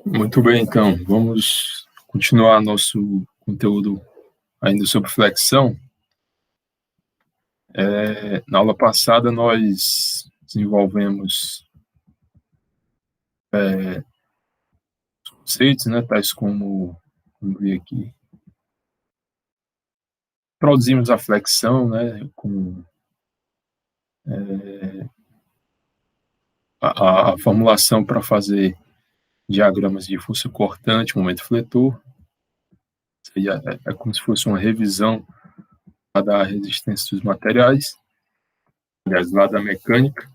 Muito bem, então, vamos continuar nosso conteúdo ainda sobre flexão. Na aula passada, nós desenvolvemos conceitos, né, tais como, vamos ver aqui, introduzimos a flexão, né, com a formulação para fazer diagramas de força cortante, momento fletor. Seria, como se fosse uma revisão da resistência dos materiais, aliás, lá da mecânica.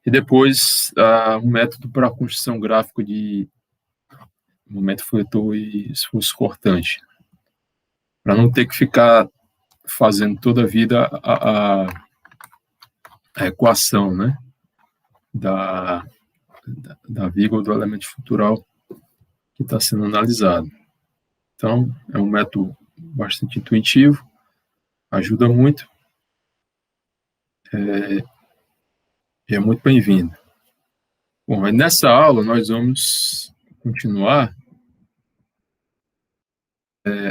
E depois, um método para a construção gráfica de momento fletor e esforço cortante, para não ter que ficar fazendo toda a vida a equação, né, da viga ou do elemento estrutural que está sendo analisado. Então, é um método bastante intuitivo, ajuda muito, e é muito bem-vindo. Bom, mas nessa aula nós vamos continuar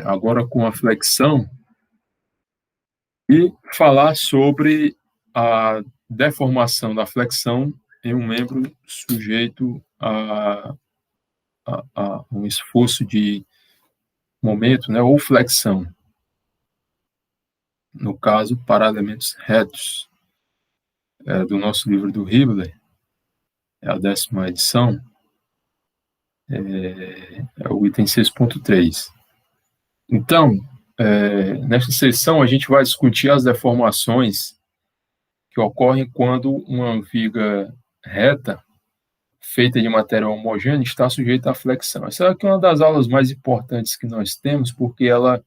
agora com a flexão e falar sobre a deformação da flexão em um membro sujeito a um esforço de momento, né, ou flexão, no caso, para elementos retos, do nosso livro do Hibbeler, é a 10ª edição, é o item 6.3. Então, nesta sessão, a gente vai discutir as deformações que ocorrem quando uma viga reta, feita de matéria homogênea, está sujeita à flexão. Essa aqui é uma das aulas mais importantes que nós temos, porque ela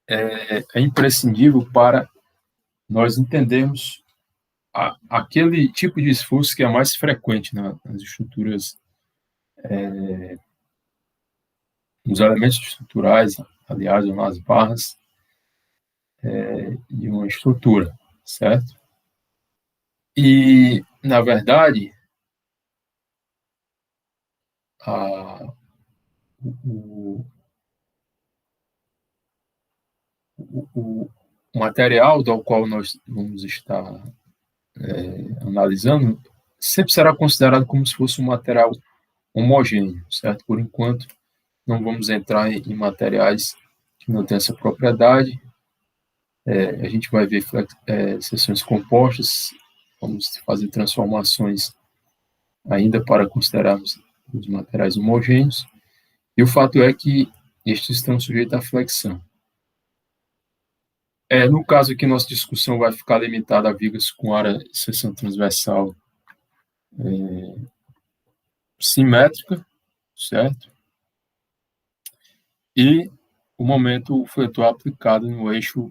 é imprescindível para nós entendermos aquele tipo de esforço que é mais frequente nas estruturas, nos elementos estruturais, aliás, ou nas barras de uma estrutura, certo? E, na verdade, o material do qual nós vamos estar analisando sempre será considerado como se fosse um material homogêneo, certo? Por enquanto, não vamos entrar em materiais que não têm essa propriedade. A gente vai ver seções compostas, vamos fazer transformações ainda para considerarmos os materiais homogêneos, e o fato é que estes estão sujeitos à flexão. No caso aqui, nossa discussão vai ficar limitada a vigas com área de seção transversal simétrica, certo? E o momento fletor aplicado no eixo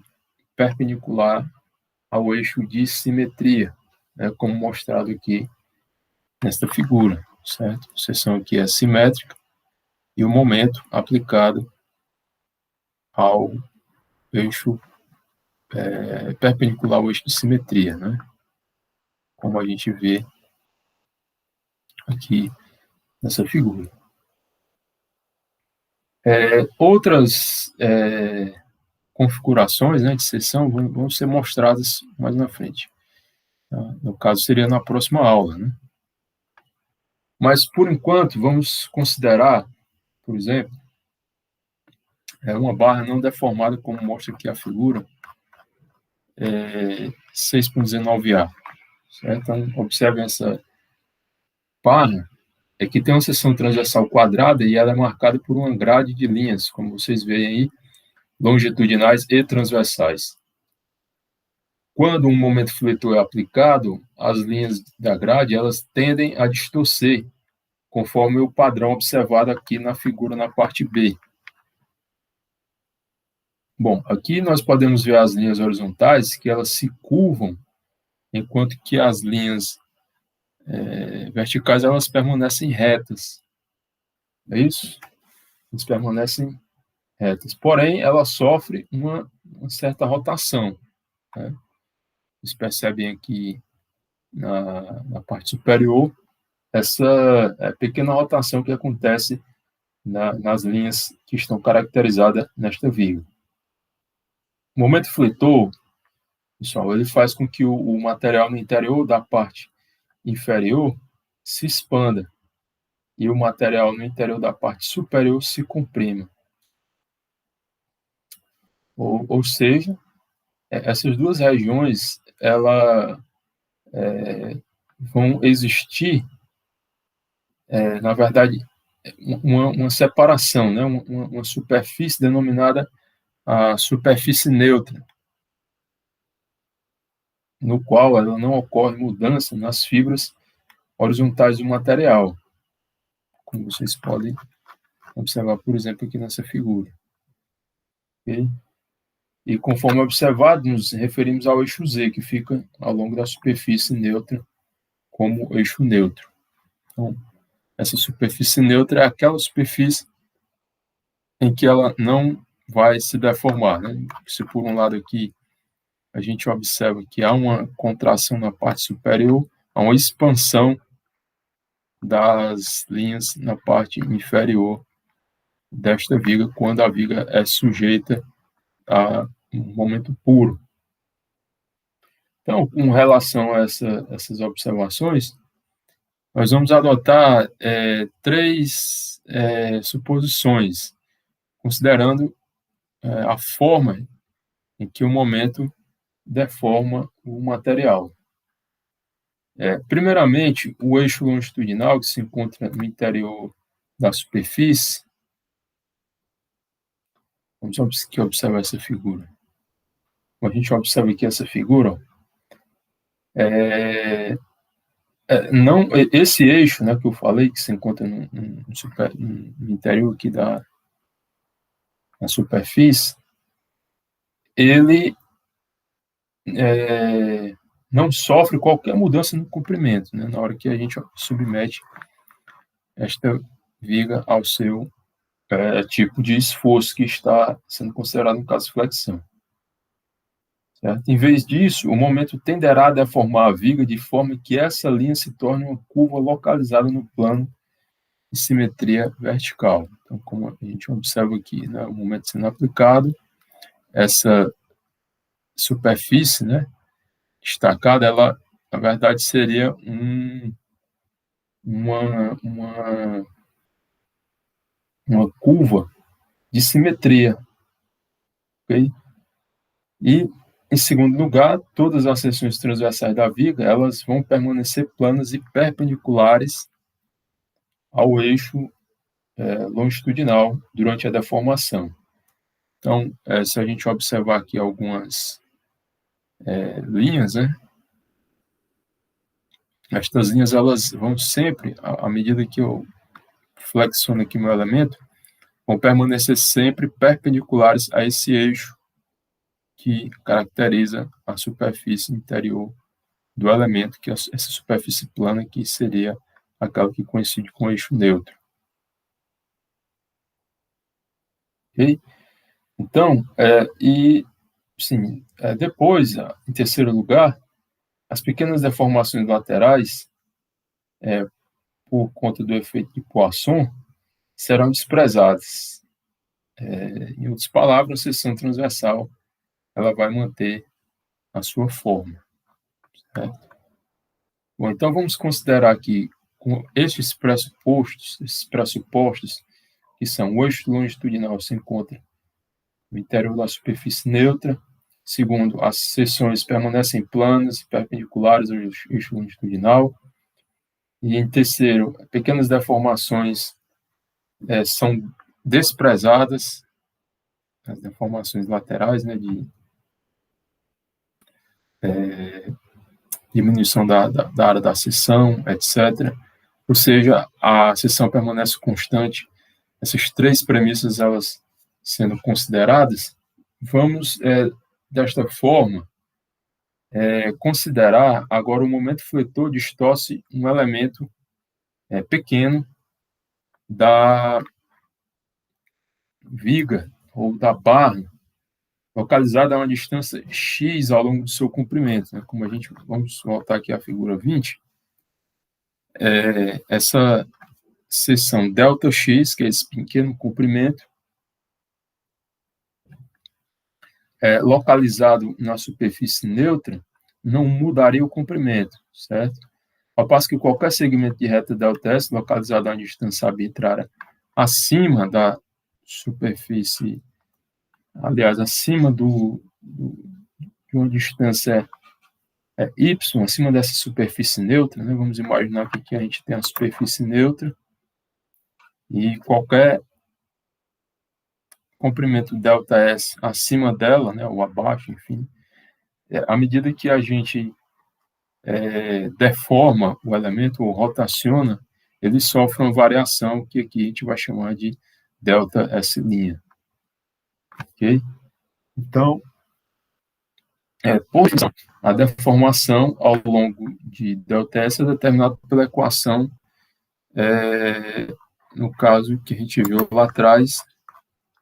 perpendicular ao eixo de simetria, né, como mostrado aqui nesta figura, certo? A seção aqui é simétrica e o momento aplicado ao eixo perpendicular ao eixo de simetria, né? Como a gente vê aqui nessa figura. Outras configurações, né, de seção vão ser mostradas mais na frente. Tá? No caso, seria na próxima aula, né? Mas, por enquanto, vamos considerar, por exemplo, uma barra não deformada, como mostra aqui a figura, 6.19A. Certo? Então, observem essa barra, que tem uma seção transversal quadrada e ela é marcada por uma grade de linhas, como vocês veem aí, longitudinais e transversais. Quando um momento fletor é aplicado, as linhas da grade elas tendem a distorcer, conforme o padrão observado aqui na figura na parte B. Bom, aqui nós podemos ver as linhas horizontais, que elas se curvam, enquanto que as linhas verticais elas permanecem retas. É isso? Elas permanecem retas. Porém, ela sofre uma certa rotação, né? Vocês percebem aqui na parte superior, essa pequena rotação que acontece nas linhas que estão caracterizadas nesta viga. O momento fletor, pessoal, ele faz com que o material no interior da parte inferior se expanda e o material no interior da parte superior se comprima. Ou seja, essas duas regiões vão existir, na verdade, uma separação, né? Uma superfície denominada a superfície neutra, no qual ela não ocorre mudança nas fibras horizontais do material, como vocês podem observar, por exemplo, aqui nessa figura. Okay? E conforme observado, nos referimos ao eixo Z, que fica ao longo da superfície neutra como eixo neutro. Então, essa superfície neutra é aquela superfície em que ela não vai se deformar, né? Se por um lado aqui a gente observa que há uma contração na parte superior, há uma expansão das linhas na parte inferior desta viga, quando a viga é sujeita a um momento puro. Então, com relação a essas observações, nós vamos adotar três suposições, considerando a forma em que o momento deforma o material. Primeiramente, o eixo longitudinal, que se encontra no interior da superfície. Vamos aqui observar essa figura. Quando a gente observa aqui essa figura, não, esse eixo, né, que eu falei, que se encontra no interior aqui da superfície, ele não sofre qualquer mudança no comprimento, né, na hora que a gente submete esta viga ao seu tipo de esforço que está sendo considerado no caso de flexão. Certo? Em vez disso, o momento tenderá a deformar a viga de forma que essa linha se torne uma curva localizada no plano de simetria vertical. Então, como a gente observa aqui, né, o momento sendo aplicado, essa superfície, né, destacada, ela, na verdade, seria uma curva de simetria. Okay? E, em segundo lugar, todas as seções transversais da viga, elas vão permanecer planas e perpendiculares ao eixo longitudinal durante a deformação. Então, se a gente observar aqui algumas linhas, né? Estas linhas, elas vão sempre, à medida que eu flexiono aqui meu elemento, vão permanecer sempre perpendiculares a esse eixo que caracteriza a superfície interior do elemento, que é essa superfície plana, que seria aquela que coincide com o eixo neutro. Ok? Então, depois, em terceiro lugar, as pequenas deformações laterais, por conta do efeito de Poisson, serão desprezadas. Em outras palavras, a seção transversal ela vai manter a sua forma. Certo? Bom, então vamos considerar aqui com esses pressupostos, que são o eixo longitudinal se encontra no interior da superfície neutra. Segundo, as seções permanecem planas e perpendiculares ao eixo longitudinal. E, em terceiro, pequenas deformações são desprezadas, as deformações laterais, né, de diminuição da área da seção, etc. Ou seja, a seção permanece constante. Essas três premissas, elas sendo consideradas, vamos, desta forma, considerar agora o momento fletor distorce um elemento pequeno da viga ou da barra, localizada a uma distância x ao longo do seu comprimento. Né? Como a gente, vamos voltar aqui à figura 20, essa seção ΔX, que é esse pequeno comprimento, localizado na superfície neutra, não mudaria o comprimento, certo? Ao passo que qualquer segmento de reta ΔS localizado a uma distância arbitrária acima da superfície, aliás, acima de uma distância y, acima dessa superfície neutra, né? Vamos imaginar que aqui a gente tem a superfície neutra e qualquer comprimento ΔS acima dela, né, ou abaixo, enfim, à medida que a gente deforma o elemento ou rotaciona, ele sofre uma variação que aqui a gente vai chamar de ΔS', ok? Então, por isso, a deformação ao longo de ΔS é determinada pela equação, no caso que a gente viu lá atrás,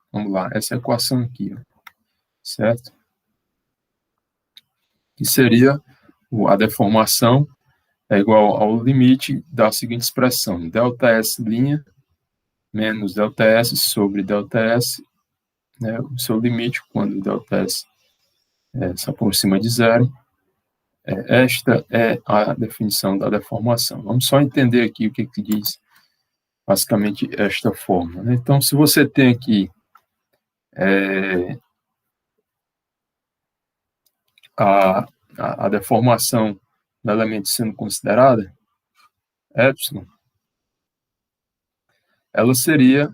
vamos lá, essa equação aqui, ó, certo? Que seria a deformação é igual ao limite da seguinte expressão, ΔS' menos ΔS sobre ΔS, né, o seu limite quando ΔS se aproxima de zero. Esta é a definição da deformação. Vamos só entender aqui o que diz basicamente esta forma, né? Então, se você tem aqui a deformação do elemento sendo considerada, epsilon, ela seria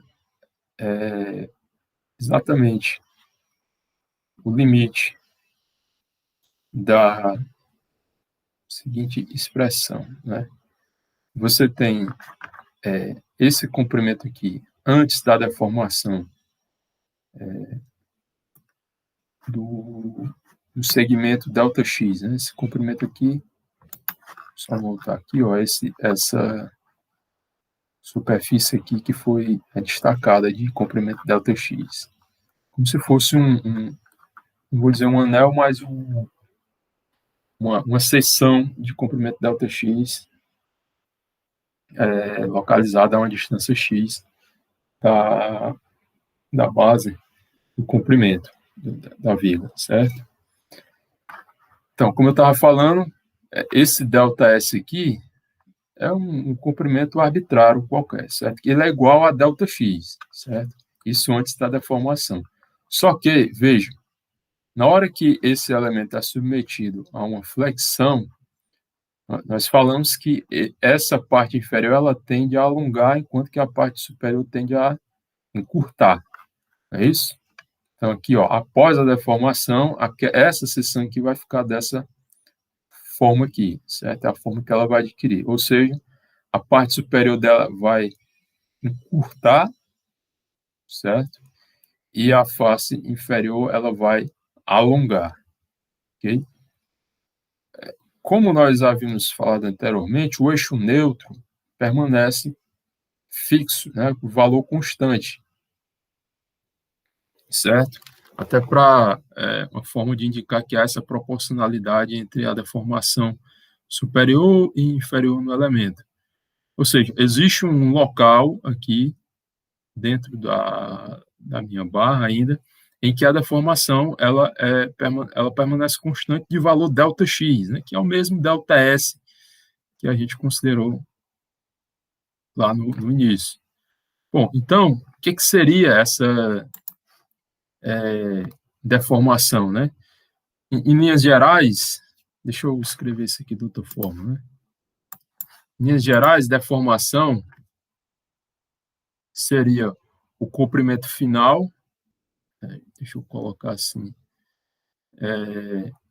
exatamente o limite da seguinte expressão, né? Você tem esse comprimento aqui antes da deformação do segmento ΔX, né? Esse comprimento aqui, só voltar aqui, ó, essa superfície aqui que foi destacada de comprimento ΔX, como se fosse não vou dizer um anel, mas uma seção de comprimento ΔX localizada a uma distância x da base do comprimento da vírgula, certo? Então, como eu estava falando, esse ΔS aqui é um comprimento arbitrário qualquer, certo? Ele é igual a ΔX, certo? Isso antes da deformação. Só que, veja, na hora que esse elemento é submetido a uma flexão, nós falamos que essa parte inferior ela tende a alongar, enquanto que a parte superior tende a encurtar. É isso? Então, aqui, ó, após a deformação, essa seção aqui vai ficar dessa forma aqui, certo? É a forma que ela vai adquirir. Ou seja, a parte superior dela vai encurtar, certo? E a face inferior ela vai alongar, ok? Como nós havíamos falado anteriormente, o eixo neutro permanece fixo, né, o valor constante, certo? Até para uma forma de indicar que há essa proporcionalidade entre a deformação superior e inferior no elemento. Ou seja, existe um local aqui dentro da minha barra ainda em que a deformação ela permanece constante de valor ΔX, né, que é o mesmo ΔS que a gente considerou lá no início. Bom, então, o que seria essa deformação, né? Em linhas gerais, deixa eu escrever isso aqui de outra forma, né? Em linhas gerais, deformação seria o comprimento final, deixa eu colocar assim,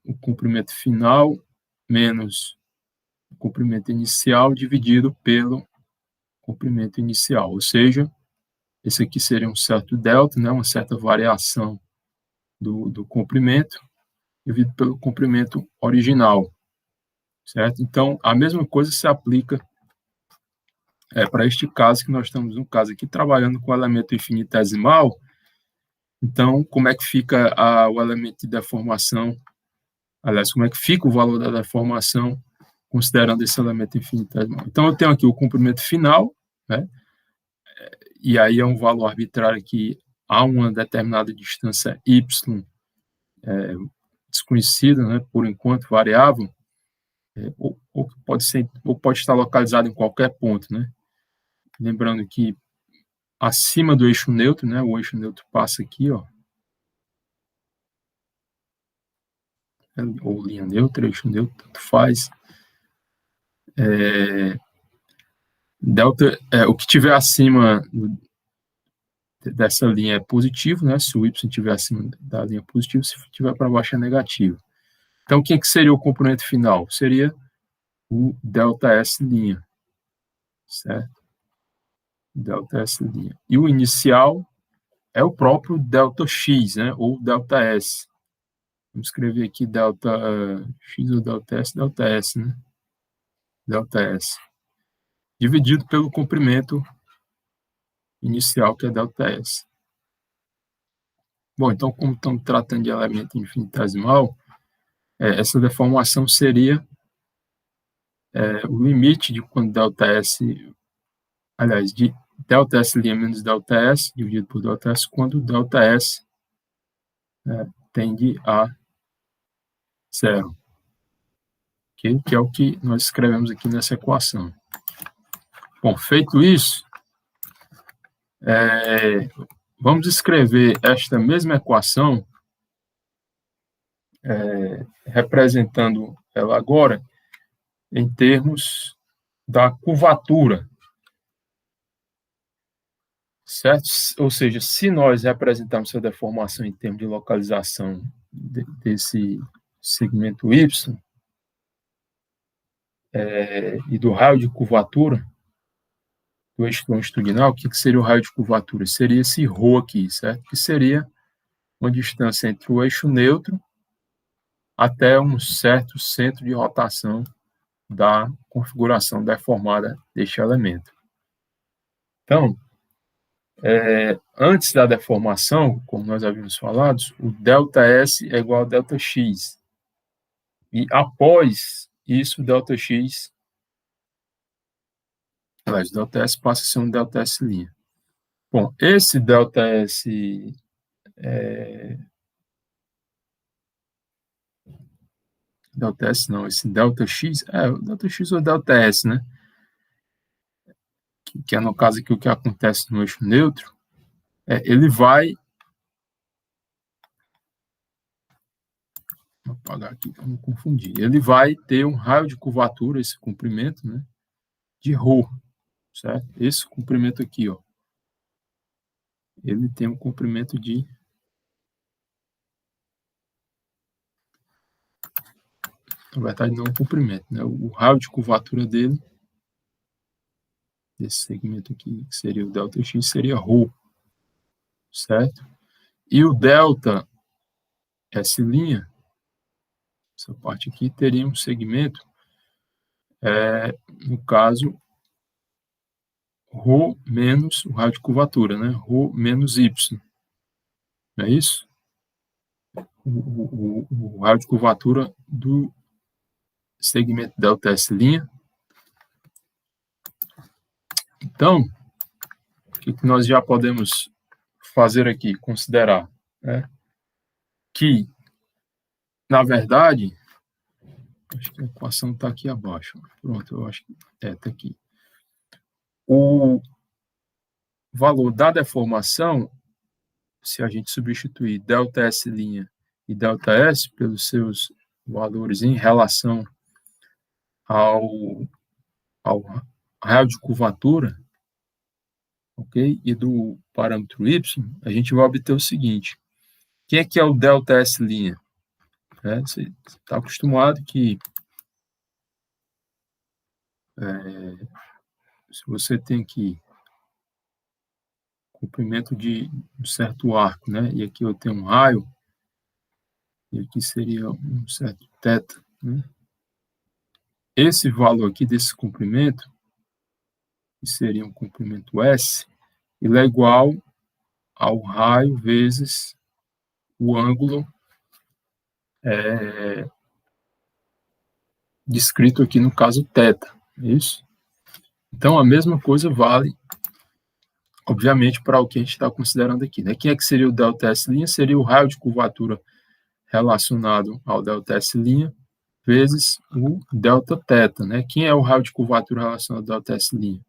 o comprimento final menos o comprimento inicial dividido pelo comprimento inicial, ou seja, esse aqui seria um certo delta, né, uma certa variação do comprimento, dividido pelo comprimento original, certo? Então, a mesma coisa se aplica para este caso, que nós estamos, no caso aqui, trabalhando com o elemento infinitesimal. Então, como é que fica o elemento de deformação? Aliás, como é que fica o valor da deformação considerando esse elemento infinitesimal. Então, eu tenho aqui o comprimento final, né? E aí é um valor arbitrário que a uma determinada distância y desconhecida, né, por enquanto variável, ou pode estar localizado em qualquer ponto, né? Lembrando que acima do eixo neutro, né, o eixo neutro passa aqui, ó, ou linha neutra, eixo neutro, tanto faz. Delta, o que tiver acima dessa linha é positivo, né? Se o y estiver acima da linha positivo, se estiver para baixo é negativo. Então, o que seria o comprimento final? Seria o ΔS', certo? ΔS'. E o inicial é o próprio ΔX, né? Ou ΔS. Vamos escrever aqui ΔX ou ΔS, né? ΔS. Dividido pelo comprimento inicial, que é ΔS. Bom, então, como estamos tratando de elemento infinitesimal, essa deformação seria o limite de quando ΔS, aliás, de ΔS' menos ΔS, dividido por ΔS, quando ΔS tende a zero. Okay? Que é o que nós escrevemos aqui nessa equação. Bom, feito isso, vamos escrever esta mesma equação, representando ela agora em termos da curvatura, certo? Ou seja, se nós representarmos essa deformação em termos de localização desse segmento y e do raio de curvatura do eixo longitudinal, o que seria o raio de curvatura? Seria esse ρ aqui, certo? Que seria uma distância entre o eixo neutro até um certo centro de rotação da configuração deformada deste elemento. Então, antes da deformação, como nós havíamos falado, o ΔS é igual a ΔX. E após isso, o ΔX, aliás, o ΔS passa a ser um ΔS'. Bom, esse ΔS ΔS não, esse ΔX, o ΔX ou ΔS, né? Que é no caso aqui o que acontece no eixo neutro, ele vai... Vou apagar aqui para não confundir. Ele vai ter um raio de curvatura, esse comprimento, né? De ρ, certo? Esse comprimento aqui, ó. Ele tem um comprimento de... Na verdade, não é um comprimento, né? O raio de curvatura dele, desse segmento aqui, que seria o ΔX, seria ρ, certo? E o ΔS', essa parte aqui, teria um segmento, no caso, ρ menos o raio de curvatura, né? ρ menos y. Não é isso? O raio de curvatura do segmento ΔS'. Então, o que nós já podemos fazer aqui? Considerar, né? Que, na verdade, acho que a equação está aqui abaixo. Pronto, eu acho que está aqui. O valor da deformação, se a gente substituir ΔS' e ΔS pelos seus valores em relação ao raio de curvatura, ok? E do parâmetro y, a gente vai obter o seguinte. Quem é o ΔS'? Você está acostumado que se você tem aqui comprimento de um certo arco, né? E aqui eu tenho um raio, e aqui seria um certo θ, né? Esse valor aqui desse comprimento, que seria um comprimento S, ele é igual ao raio vezes o ângulo descrito aqui no caso θ, isso? Então, a mesma coisa vale, obviamente, para o que a gente está considerando aqui, né? Quem é que seria o ΔS'? Seria o raio de curvatura relacionado ao ΔS' vezes o Δθ, né? Quem é o raio de curvatura relacionado ao ΔS'?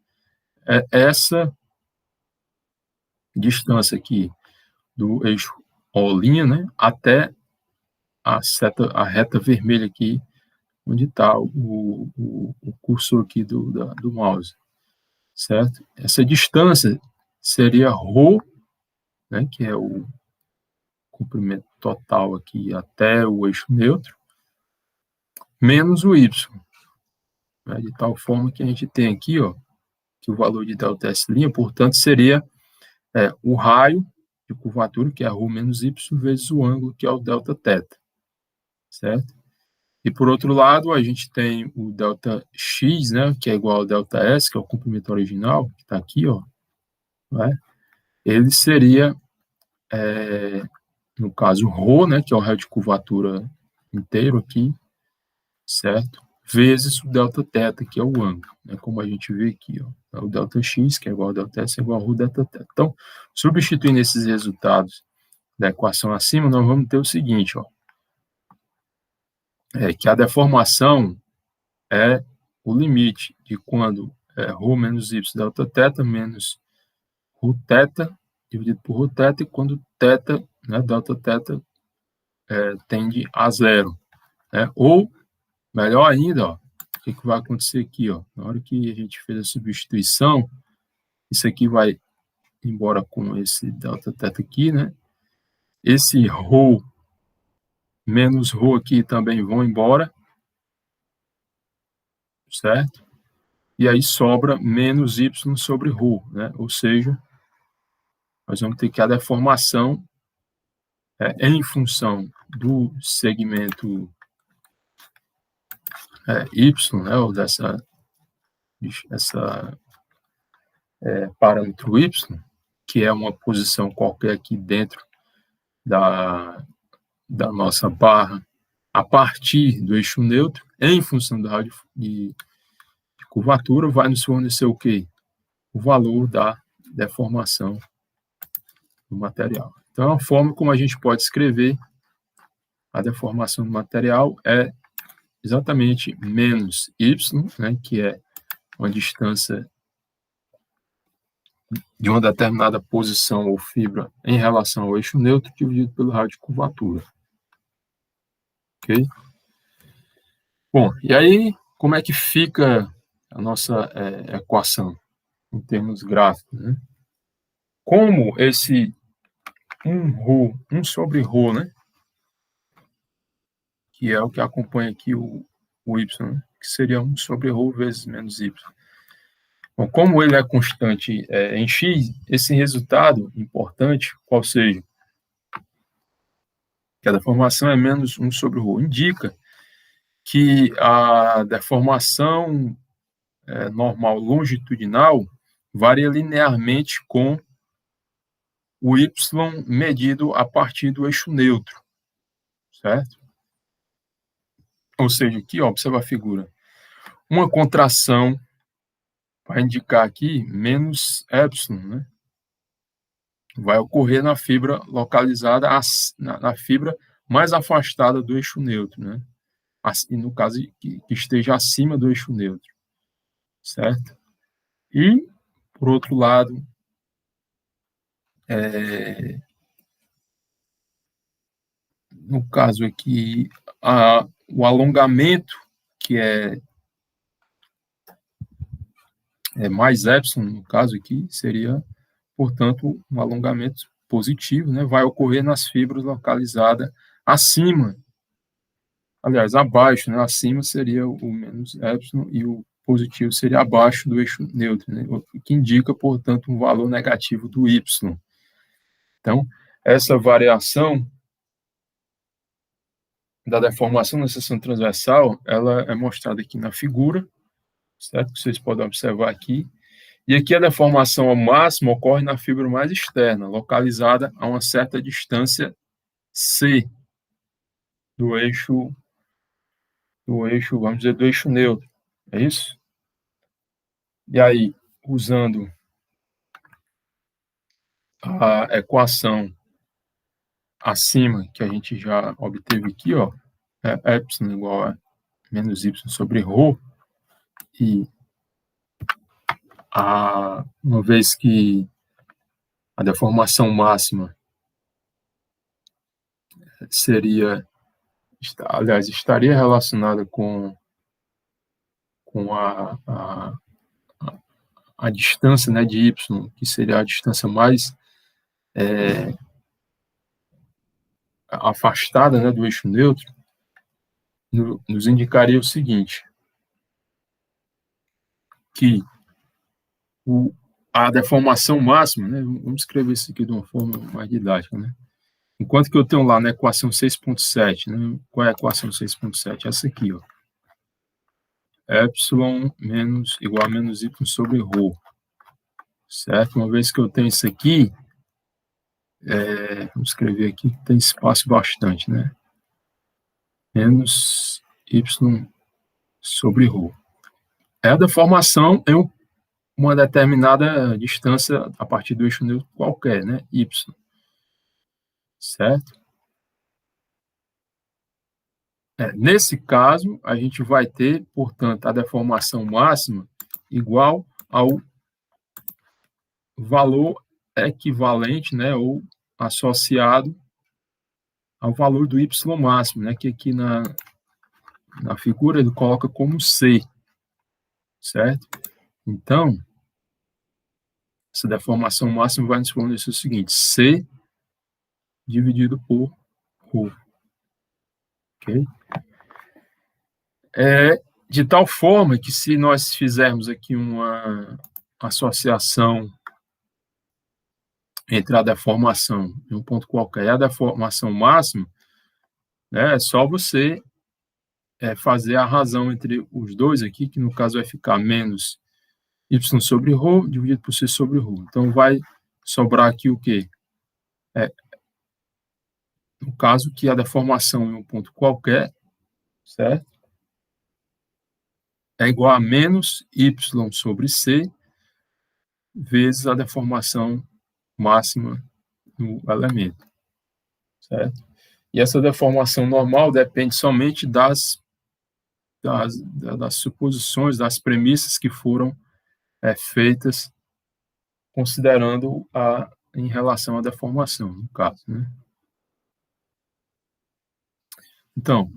É essa distância aqui do eixo O', né, até a reta vermelha aqui, onde está o cursor aqui do mouse, certo? Essa distância seria ρ, né, que é o comprimento total aqui até o eixo neutro, menos o y, né, de tal forma que a gente tem aqui, ó, que o valor de ΔS', portanto, seria o raio de curvatura, que é ρ menos y, vezes o ângulo, que é o Δθ, certo? E, por outro lado, a gente tem o ΔX, né, que é igual ao ΔS, que é o comprimento original, que está aqui, ó, né? Ele seria, no caso, ρ, né, que é o raio de curvatura inteiro aqui, certo? Vezes o Δθ, que é o ângulo, né, como a gente vê aqui, ó. O ΔX, que é igual ao ΔS, é igual ao ρ Δθ. Então, substituindo esses resultados da equação acima, nós vamos ter o seguinte, ó, que a deformação é o limite de quando ρ menos y Δθ menos ρθ dividido por ρθ, e quando θ, né, Δθ, tende a zero, né? Ou, melhor ainda, ó, o que vai acontecer aqui, ó, na hora que a gente fez a substituição, isso aqui vai embora com esse Δθ aqui, né? Esse ρ menos ρ aqui também vão embora, certo? E aí sobra menos y sobre ρ, né? Ou seja, nós vamos ter que a deformação em função do segmento y, né, ou essa parâmetro y, que é uma posição qualquer aqui dentro da nossa barra, a partir do eixo neutro, em função da raio de curvatura, vai nos fornecer o quê? O valor da deformação do material. Então, a forma como a gente pode escrever a deformação do material é exatamente menos y, né, que é uma distância de uma determinada posição ou fibra em relação ao eixo neutro, dividido pelo raio de curvatura. Ok? Bom, e aí, como é que fica a nossa equação em termos gráficos, né? Como esse 1 sobre ρ, né, que é o que acompanha aqui o y, né, que seria 1 sobre ρ vezes menos y. Bom, como ele é constante em x, esse resultado importante, qual seja, que a deformação é menos 1 sobre ρ, indica que a deformação normal longitudinal varia linearmente com o y medido a partir do eixo neutro, certo? Ou seja, aqui, ó, observa a figura. Uma contração vai indicar aqui menos epsilon, né? Vai ocorrer na fibra localizada, na fibra mais afastada do eixo neutro, né? E no caso que esteja acima do eixo neutro, certo? E, por outro lado, no caso aqui, o alongamento, que é mais epsilon, no caso aqui, seria, portanto, um alongamento positivo, né? Vai ocorrer nas fibras localizadas acima, aliás, abaixo, né? Acima seria o menos epsilon e o positivo seria abaixo do eixo neutro, né? O que indica, portanto, um valor negativo do y. Então, essa variação da deformação na seção transversal, ela é mostrada aqui na figura, certo? Vocês podem observar aqui. E aqui a deformação ao máximo ocorre na fibra mais externa, localizada a uma certa distância C do eixo do eixo, vamos dizer, do eixo neutro, é isso? E aí, usando a equação acima, que a gente já obteve aqui, ó, é epsilon igual a menos y sobre ρ, e uma vez que a deformação máxima seria, aliás, estaria relacionada com a distância, né, de y, que seria a distância mais afastada, né, do eixo neutro, nos indicaria o seguinte, que a deformação máxima, né, vamos escrever isso aqui de uma forma mais didática, né, enquanto que eu tenho lá na equação 6.7, né, qual é a equação 6.7? Essa aqui, ó, epsilon menos igual a menos y sobre ρ, certo? Uma vez que eu tenho isso aqui, vamos escrever aqui, tem espaço bastante, né? Menos y sobre ρ. É a deformação em uma determinada distância a partir do eixo neutro qualquer, né? Y, certo? Nesse caso, a gente vai ter, portanto, a deformação máxima igual ao valor equivalente, né, ou associado ao valor do y máximo, né, que aqui na figura ele coloca como C, certo? Então, essa deformação máxima vai nos fornecer o seguinte, C dividido por ρ, ok? De tal forma que se nós fizermos aqui uma associação entre a deformação em um ponto qualquer e a deformação máxima, né, é só você fazer a razão entre os dois aqui, que no caso vai ficar menos y sobre ρ dividido por c sobre ρ. Então, vai sobrar aqui o quê? No caso que a deformação em um ponto qualquer, certo? É igual a menos y sobre c vezes a deformação máxima no elemento, certo? E essa deformação normal depende somente das suposições, das premissas que foram feitas considerando em relação à deformação, no caso, né? Então,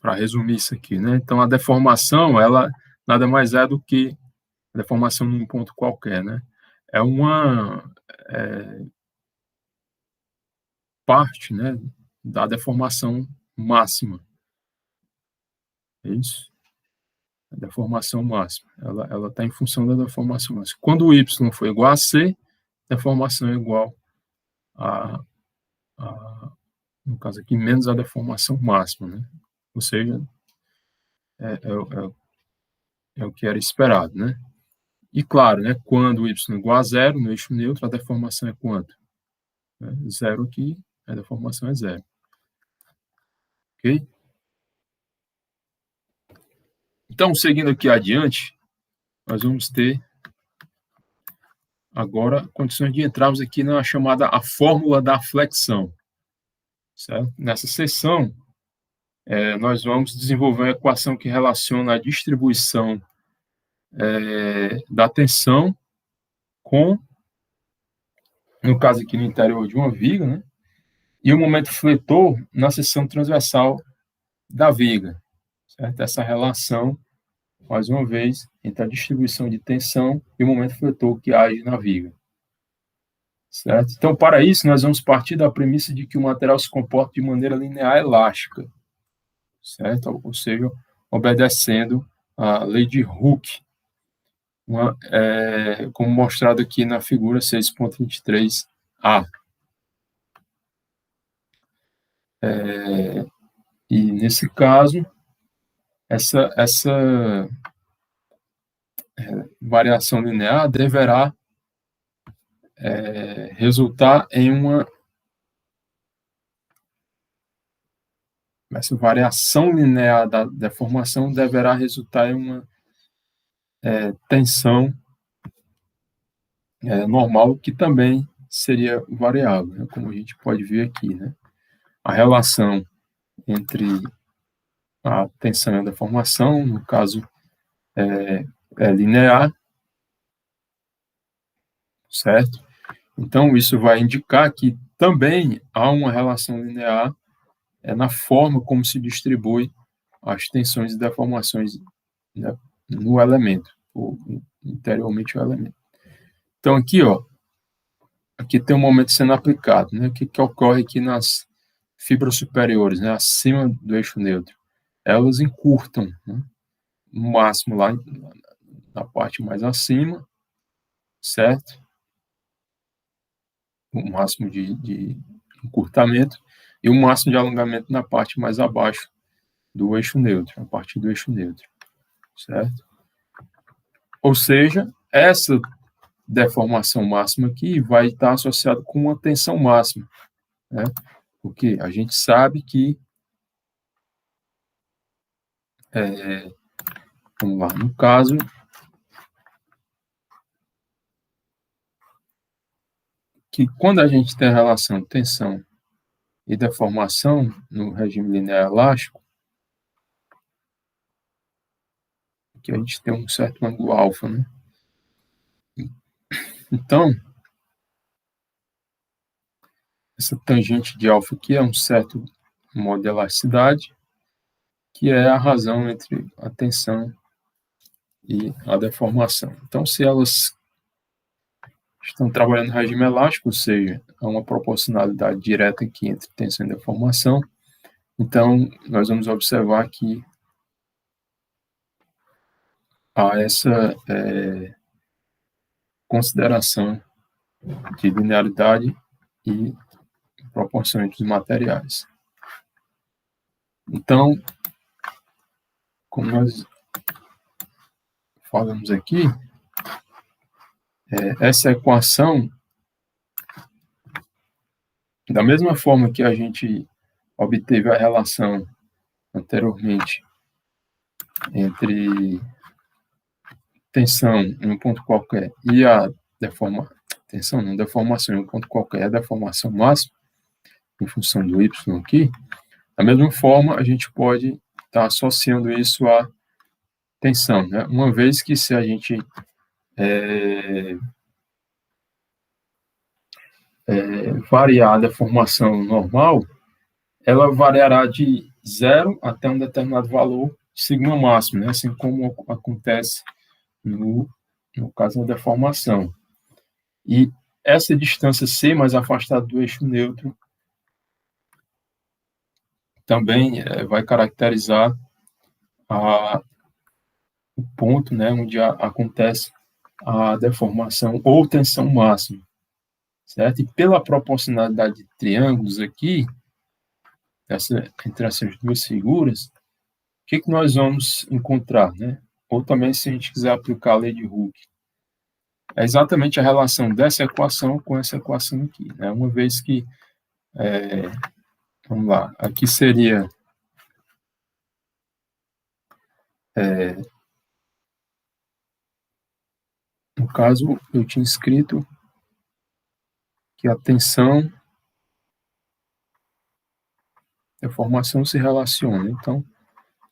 para resumir isso aqui, né? Então, a deformação, ela nada mais é do que a deformação num ponto qualquer, né? É uma parte, né, da deformação máxima. É isso? A deformação máxima. Ela está em função da deformação máxima. Quando o y for igual a c, a deformação é igual no caso aqui, menos a deformação máxima, né? Ou seja, é o que era esperado, né? E claro, né, quando y é igual a zero, no eixo neutro, a deformação é quanto? Zero aqui, a deformação é zero. Ok? Então, seguindo aqui adiante, nós vamos ter agora condições de entrarmos aqui na chamada a fórmula da flexão. Certo? Nessa seção, nós vamos desenvolver uma equação que relaciona a distribuição da tensão com, no caso aqui no interior de uma viga, né, e o momento fletor na seção transversal da viga. Certo? Essa relação, mais uma vez, entre a distribuição de tensão e o momento fletor que age na viga. Certo? Então, para isso, nós vamos partir da premissa de que o material se comporta de maneira linear elástica, certo? Ou seja, obedecendo a lei de Hooke, como mostrado aqui na figura 6.23a. E, nesse caso, essa variação linear deverá resultar em uma essa variação linear da deformação deverá resultar em uma tensão normal, que também seria variável, né? Como a gente pode ver aqui, né? A relação entre a tensão e a deformação, no caso, é linear, certo? Então, isso vai indicar que também há uma relação linear na forma como se distribui as tensões e deformações, né, no elemento, ou interiormente o elemento. Então, aqui tem um momento sendo aplicado, né? O que ocorre aqui nas fibras superiores, né, acima do eixo neutro? Elas encurtam, né, no máximo lá na parte mais acima, certo? O máximo de encurtamento e o máximo de alongamento na parte mais abaixo do eixo neutro, a partir do eixo neutro, certo? Ou seja, essa deformação máxima aqui vai estar associada com uma tensão máxima, né? Porque a gente sabe que, vamos lá, no caso, que quando a gente tem a relação tensão e deformação no regime linear elástico, que a gente tem um certo ângulo alfa, né? Então, essa tangente de alfa aqui é um certo modo de elasticidade, que é a razão entre a tensão e a deformação. Então, se elas estão trabalhando no regime elástico, ou seja, há uma proporcionalidade direta aqui entre tensão e deformação, então nós vamos observar que há essa consideração de linearidade e proporção entre os materiais. Então, como nós falamos aqui, essa equação, da mesma forma que a gente obteve a relação anteriormente entre tensão em um ponto qualquer e a deformação em um ponto qualquer, a deformação máxima, em função do y aqui, da mesma forma a gente pode estar associando isso à tensão, né? Uma vez que se a gente variar a deformação normal, ela variará de 0 até um determinado valor sigma máximo, né? Assim como acontece no caso da deformação. E essa distância C mais afastada do eixo neutro também vai caracterizar o ponto, né, onde acontece a deformação ou tensão máxima, certo? E pela proporcionalidade de triângulos aqui, entre essas duas figuras, o que nós vamos encontrar, né? Ou também, se a gente quiser aplicar a lei de Hooke, é exatamente a relação dessa equação com essa equação aqui, né? Uma vez que, vamos lá, aqui seria no caso, eu tinha escrito que a tensão e a formação se relacionam. Então,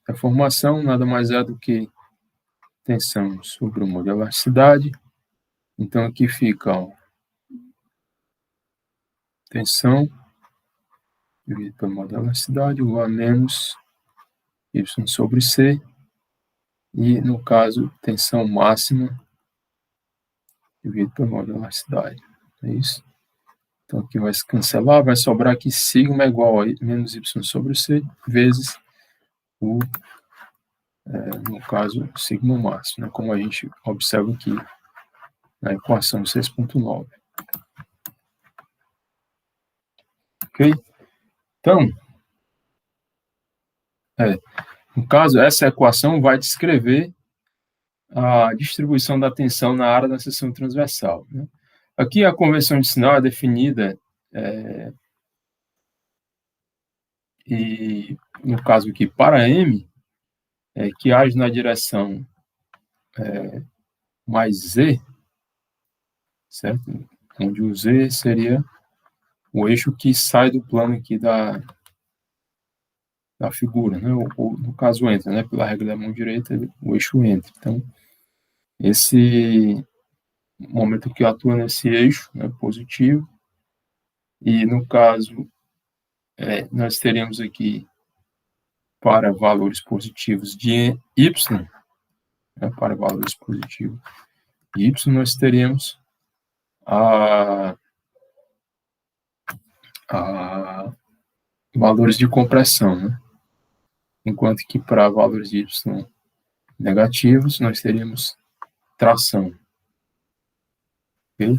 a formação nada mais é do que tensão sobre o modo de elasticidade. Então, aqui fica tensão dividido pelo modo de elasticidade, igual a menos y sobre c. E, no caso, tensão máxima dividido pelo modo de elasticidade. É isso? Então, aqui vai se cancelar, vai sobrar aqui sigma é igual a menos y sobre c vezes no caso, sigma máximo, né, como a gente observa aqui na equação 6.9. Ok? Então, no caso, essa equação vai descrever a distribuição da tensão na área da seção transversal, né? Aqui a convenção de sinal é definida e no caso aqui, para M, que age na direção mais Z, certo? Onde o Z seria o eixo que sai do plano aqui da figura, né? Ou no caso entra, né? Pela regra da mão direita, o eixo entra. Então, esse momento que atua nesse eixo, né, positivo, e no caso, nós teremos aqui para valores positivos de Y, né, para valores positivos de Y, nós teremos a valores de compressão, né? Enquanto que para valores de Y negativos, nós teríamos tração. Okay?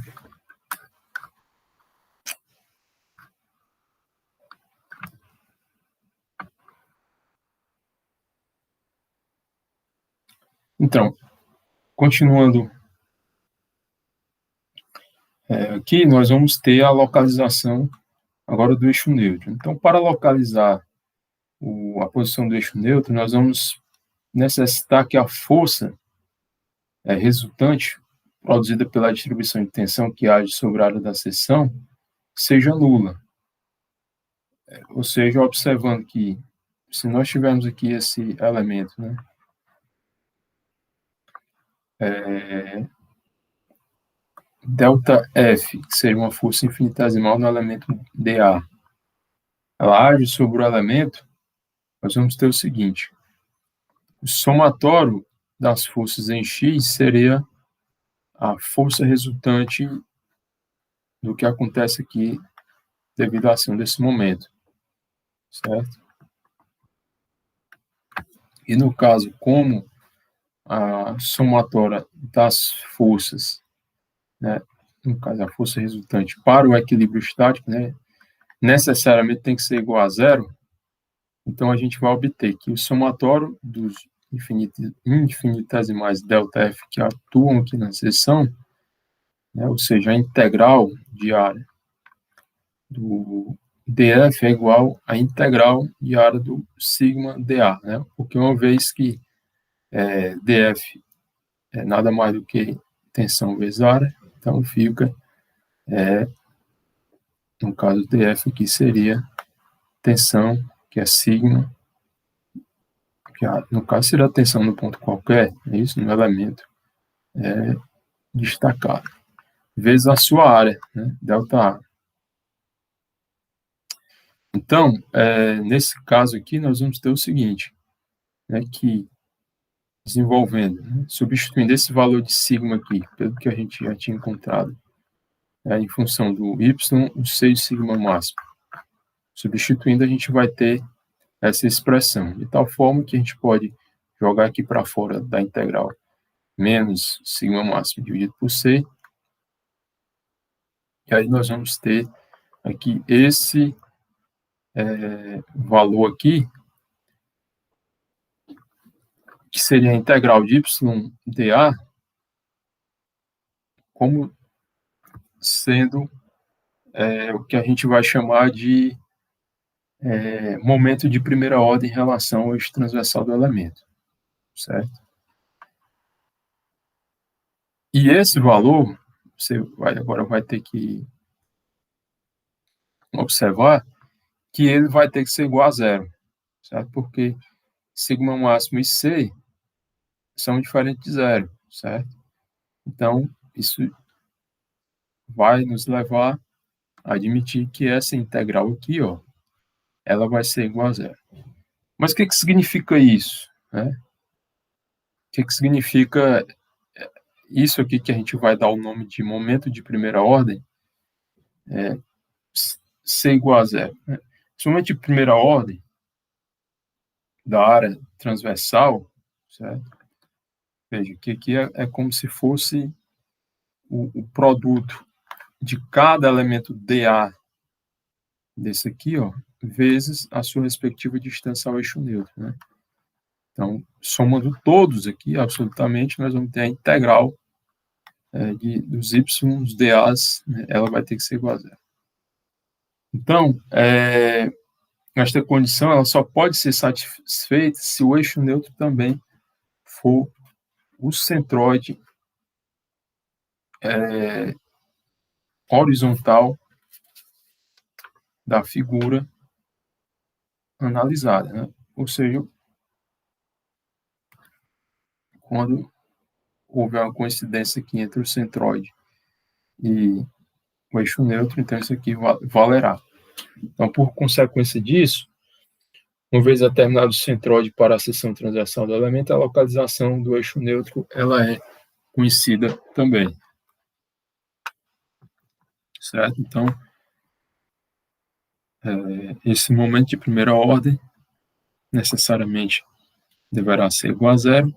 Então, continuando aqui, nós vamos ter a localização agora do eixo neutro. Então, para localizar a posição do eixo neutro, nós vamos necessitar que a força resultante produzida pela distribuição de tensão que age sobre a área da seção seja nula. Ou seja, observando que se nós tivermos aqui esse elemento, né, delta F, que seria uma força infinitesimal no elemento dA, ela age sobre o elemento, nós vamos ter o seguinte: o somatório das forças em X seria a força resultante do que acontece aqui devido à ação desse momento, certo? E no caso, como a somatória das forças, né, no caso a força resultante para o equilíbrio estático, né, necessariamente tem que ser igual a zero, então a gente vai obter que o somatório dos infinitesimais ΔF que atuam aqui na seção, né, ou seja, a integral de área do dF é igual à integral de área do sigma dA, né? Porque uma vez que dF é nada mais do que tensão vezes área, então fica, no caso dF aqui seria tensão, que é sigma, que no caso seria a tensão no ponto qualquer, é isso, no elemento destacado, vezes a sua área, né? ΔA. Então, nesse caso aqui, nós vamos ter o seguinte, né, que desenvolvendo, né, substituindo esse valor de sigma aqui, pelo que a gente já tinha encontrado, em função do y, o 6 sigma máximo. Substituindo, a gente vai ter essa expressão, de tal forma que a gente pode jogar aqui para fora da integral menos sigma máximo dividido por c, e aí nós vamos ter aqui esse valor aqui, que seria a integral de y dA, como sendo o que a gente vai chamar de momento de primeira ordem em relação ao eixo transversal do elemento, certo? E esse valor, você agora vai ter que observar que ele vai ter que ser igual a zero, certo? Porque sigma máximo e C são diferentes de zero, certo? Então, isso vai nos levar a admitir que essa integral aqui, ó, ela vai ser igual a zero. Mas o que significa isso, né? O que significa isso aqui que a gente vai dar o nome de momento de primeira ordem, ser igual a zero, né? Esse momento de primeira ordem da área transversal, certo? Veja, que aqui é como se fosse o produto de cada elemento dA desse aqui, ó, vezes a sua respectiva distância ao eixo neutro, né? Então, somando todos aqui, absolutamente, nós vamos ter a integral dos y, dos dAs, né? Ela vai ter que ser igual a zero. Então, esta condição ela só pode ser satisfeita se o eixo neutro também for o centroide horizontal da figura analisada, né? Ou seja, quando houver uma coincidência aqui entre o centroide e o eixo neutro, então isso aqui valerá. Então, por consequência disso, uma vez determinado o centroide para a seção transversal do elemento, a localização do eixo neutro ela é conhecida também. Certo? Então, esse momento de primeira ordem necessariamente deverá ser igual a zero.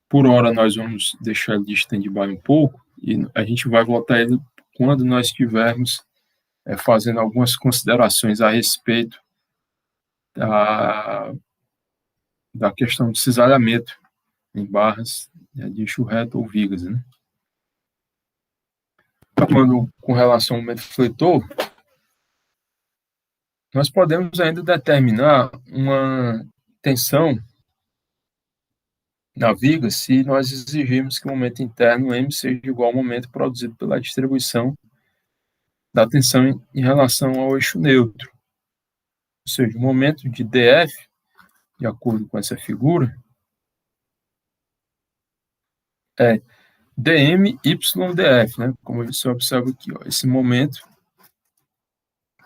Por hora, nós vamos deixar ele de stand-by um pouco e a gente vai voltar ele quando nós estivermos fazendo algumas considerações a respeito da questão do cisalhamento em barras de eixo reto ou vigas, né? Quando, com relação ao momento fletor, nós podemos ainda determinar uma tensão na viga se nós exigirmos que o momento interno M seja igual ao momento produzido pela distribuição da tensão em relação ao eixo neutro. Ou seja, o momento de dF, de acordo com essa figura, é dmydf, né? Como você observa aqui, ó, esse momento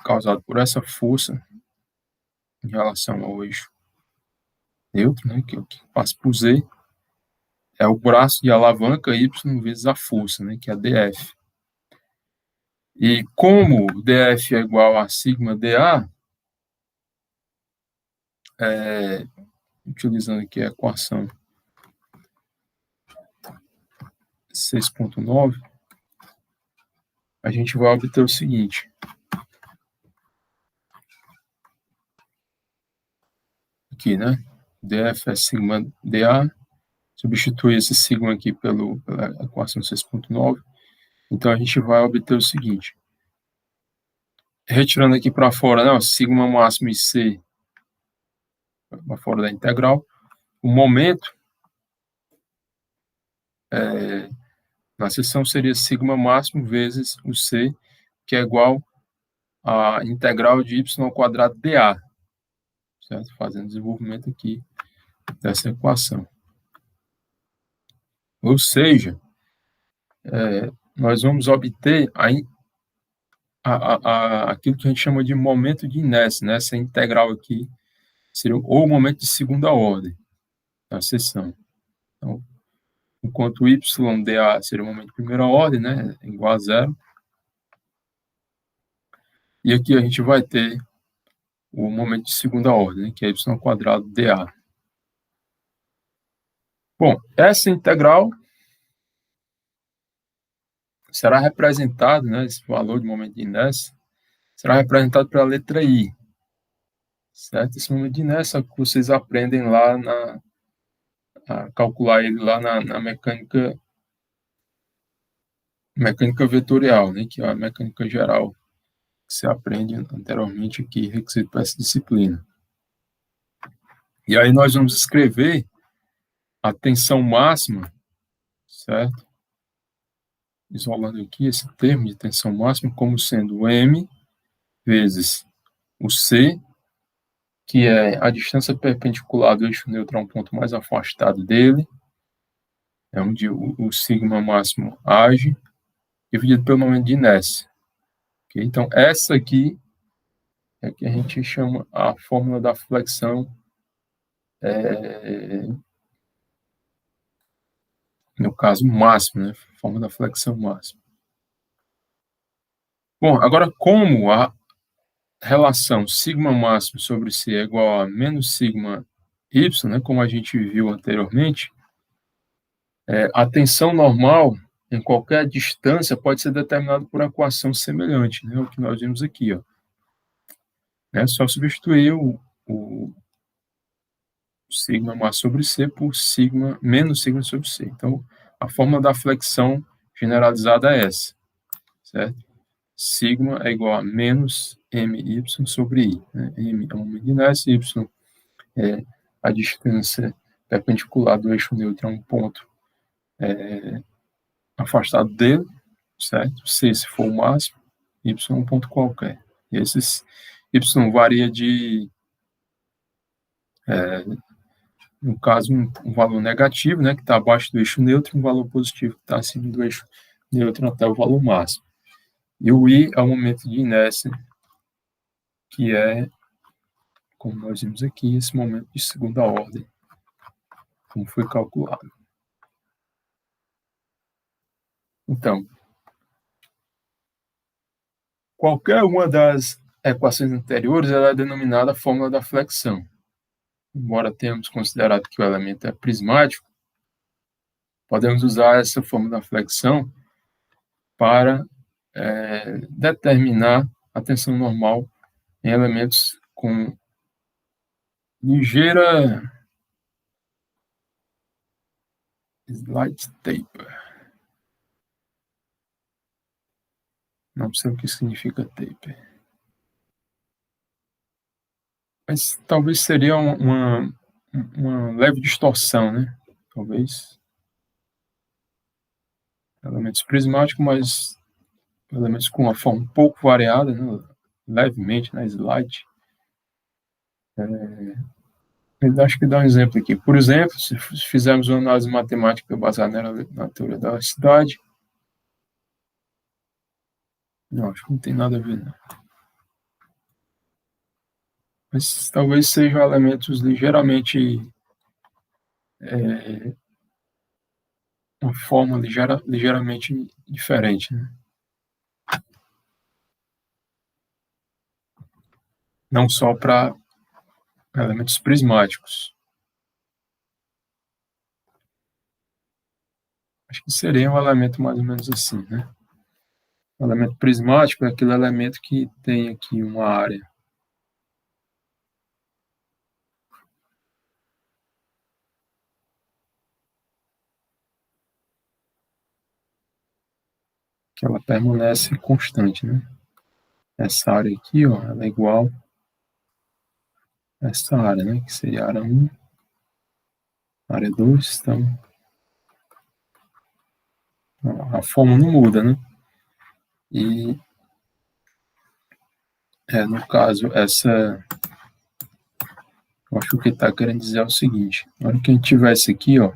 causado por essa força em relação ao eixo neutro, né, que é o que passa por Z, é o braço de alavanca Y vezes a força, né, que é a dF. E como dF é igual a sigma dA, utilizando aqui a equação 6.9, a gente vai obter o seguinte. Aqui, né? dF é sigma dA, substitui esse sigma aqui pela equação 6.9, então a gente vai obter o seguinte. Retirando aqui para fora, né, sigma máximo e C para fora da integral, o momento na seção seria sigma máximo vezes o C, que é igual a integral de y ao quadrado dA, certo? Fazendo desenvolvimento aqui dessa equação. Ou seja, nós vamos obter aquilo que a gente chama de momento de inércia, né? Essa integral aqui seria o momento de segunda ordem da seção. Então, enquanto y dA seria o momento de primeira ordem, né? Igual a zero. E aqui a gente vai ter o momento de segunda ordem, né? Que é y ao quadrado dA. Bom, essa integral será representado, né, esse valor de momento de inércia, será representado pela letra I, certo? Esse momento de inércia que vocês aprendem lá a calcular ele lá na mecânica vetorial, né, que é a mecânica geral, que se aprende anteriormente aqui, requisito para essa disciplina. E aí nós vamos escrever a tensão máxima, certo? Isolando aqui esse termo de tensão máxima como sendo o M vezes o C, que é a distância perpendicular do eixo neutro a um ponto mais afastado dele, é onde o sigma máximo age, dividido pelo momento de inércia. Okay? Então, essa aqui é que a gente chama a fórmula da flexão, no caso, máximo, né? Fórmula da flexão máxima. Bom, agora, como a relação sigma máximo sobre C é igual a menos sigma y, né, como a gente viu anteriormente, a tensão normal em qualquer distância pode ser determinada por uma equação semelhante, né, o que nós vimos aqui, ó. É só substituir o sigma máximo sobre C por sigma menos sigma sobre C. Então, a fórmula da flexão generalizada é essa, certo? sigma é igual a menos my sobre i. Né? M é o momento de inércia, y é a distância perpendicular do eixo neutro a um ponto afastado dele, certo? C se for o máximo, y é um ponto qualquer. E esses y varia de, no caso, um valor negativo, né, que está abaixo do eixo neutro, e um valor positivo que está acima do eixo neutro até o valor máximo. E o I é o momento de inércia, que é, como nós vimos aqui, esse momento de segunda ordem, como foi calculado. Então, qualquer uma das equações anteriores ela é denominada fórmula da flexão. Embora tenhamos considerado que o elemento é prismático, podemos usar essa fórmula da flexão para determinar a tensão normal em elementos com ligeira slight taper. Não sei o que significa taper. Mas talvez seria uma leve distorção, né? Talvez. Elementos prismáticos, mas elementos com uma forma um pouco variada, né? Levemente, né? Slight. Eu acho que dá um exemplo aqui. Por exemplo, se fizermos uma análise matemática baseada na teoria da elasticidade, não, acho que não tem nada a ver, não. Mas talvez sejam elementos ligeiramente uma forma ligeiramente diferente, né? Não só para elementos prismáticos. Acho que seria um elemento mais ou menos assim, né? O elemento prismático é aquele elemento que tem aqui uma área que ela permanece constante, né? Essa área aqui, ó, ela é igual a essa área, né? Que seria a área 1, área 2, então a forma não muda, né? E no caso, eu acho que o que está querendo dizer é o seguinte: na hora que a gente tivesse aqui, ó,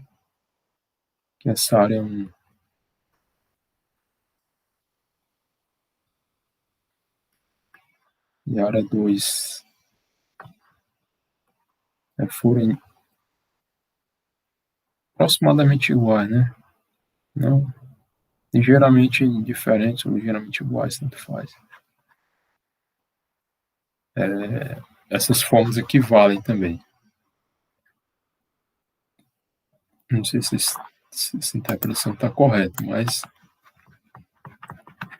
que essa área é 1 e a área 2 forem aproximadamente iguais, né? Não ligeiramente diferentes ou ligeiramente iguais, tanto faz. Essas formas equivalem também. Não sei se essa interpretação está correta, mas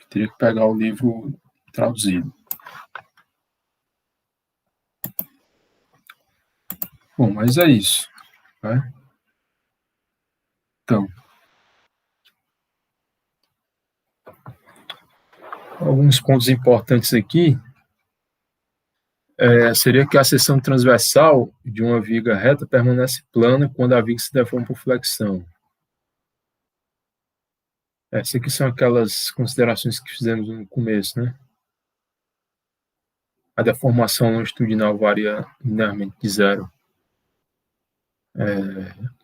teria que pegar o livro traduzido. Bom, mas é isso, né? Então, alguns pontos importantes aqui seria que a seção transversal de uma viga reta permanece plana quando a viga se deforma por flexão. Essas aqui são aquelas considerações que fizemos no começo, né? A deformação longitudinal varia linearmente de 0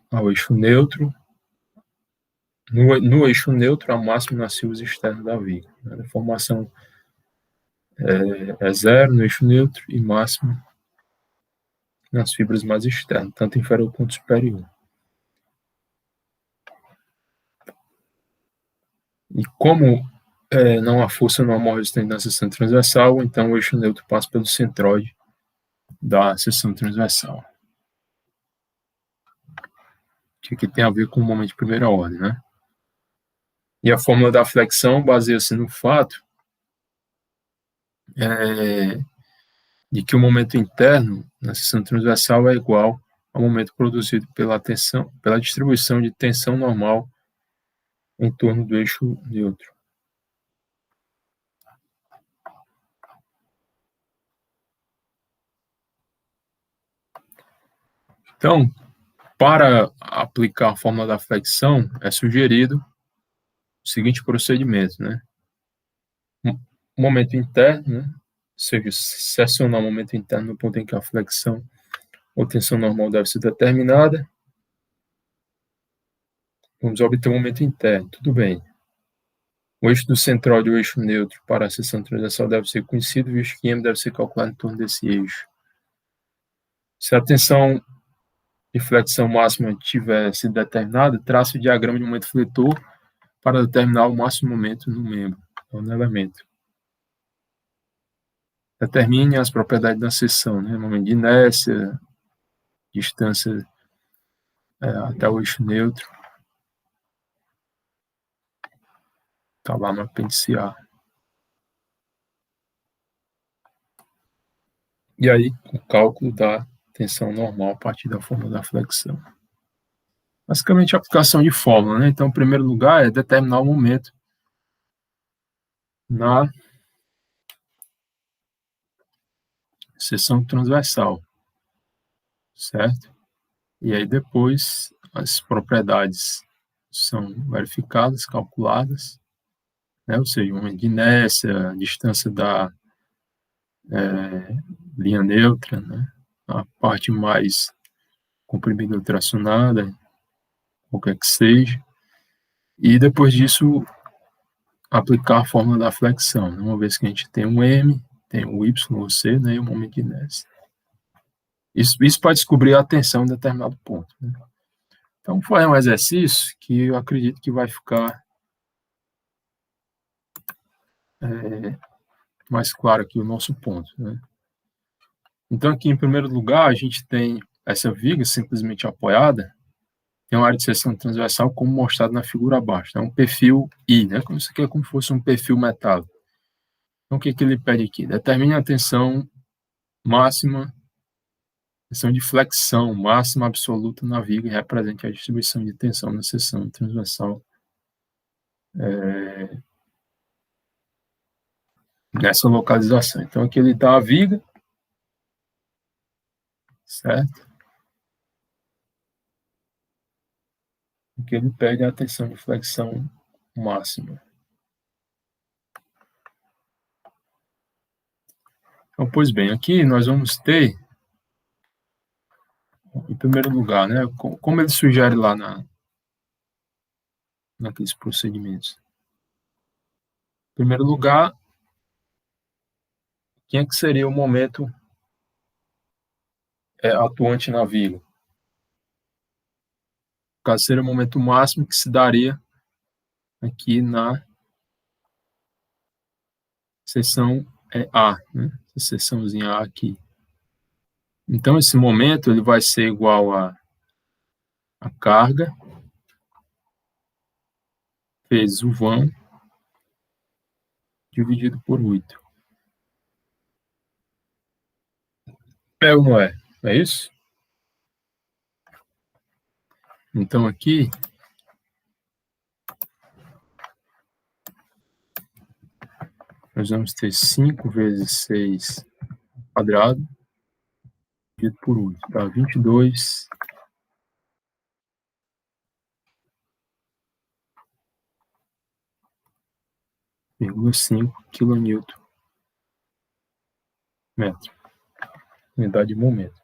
ao eixo neutro. No eixo neutro, a máxima nas fibras externas da viga. A deformação é 0 no eixo neutro e máxima nas fibras mais externas, tanto inferior quanto superior. E como não há força normal resistente na seção transversal, então o eixo neutro passa pelo centroide da seção transversal. Que aqui tem a ver com o momento de primeira ordem, né? E a fórmula da flexão baseia-se no fato de que o momento interno na seção transversal é igual ao momento produzido pela distribuição de tensão normal em torno do eixo neutro. Então, para aplicar a fórmula da flexão, é sugerido o seguinte procedimento, né? Momento interno, né? Ou seja, se acionar o momento interno no ponto em que a flexão ou tensão normal deve ser determinada, vamos obter o momento interno, tudo bem. O eixo do centroide e o eixo neutro para a seção transversal deve ser conhecido, visto que M deve ser calculado em torno desse eixo. Se a tensão de flexão máxima tiver sido determinada, trace o diagrama de momento fletor para determinar o máximo momento no membro, ou no elemento. Determine as propriedades da seção, né? Momento de inércia, distância até o eixo neutro. Está lá no apêndice A. E aí, o cálculo da tensão normal a partir da fórmula da flexão. Basicamente, a aplicação de fórmula, né? Então, em primeiro lugar, é determinar o momento na seção transversal, certo? E aí, depois, as propriedades são verificadas, calculadas, né? Ou seja, o momento de inércia, a distância da linha neutra, né? A parte mais comprimida ultracionada, qualquer que seja. E depois disso, aplicar a fórmula da flexão, né? Uma vez que a gente tem um M, tem o Y ou C, né? E o momento de inércia. Isso para descobrir a tensão em determinado ponto, né? Então, foi um exercício que eu acredito que vai ficar mais claro aqui o nosso ponto, né? Então, aqui, em primeiro lugar, a gente tem essa viga simplesmente apoiada, tem uma área de seção transversal como mostrado na figura abaixo. É um perfil I, né? Como isso aqui é como se fosse um perfil metálico. Então, o que ele pede aqui? Determine a tensão máxima, tensão de flexão máxima absoluta na viga e represente a distribuição de tensão na seção transversal nessa localização. Então, aqui ele dá a viga, certo? Aqui ele pede a tensão de flexão máxima. Então, pois bem, aqui nós vamos ter, em primeiro lugar, né, como ele sugere lá naqueles procedimentos. Em primeiro lugar, quem é que seria o momento atuante na viga? No caso, seria o momento máximo que se daria aqui na seção A, né? Essa seçãozinha A aqui. Então, esse momento ele vai ser igual a carga vezes o vão dividido por 8. É ou não é? É isso? Então, aqui, nós vamos ter 5 vezes 6 quadrado dividido por 8. Tá? 22,5 kN metro, unidade de momento.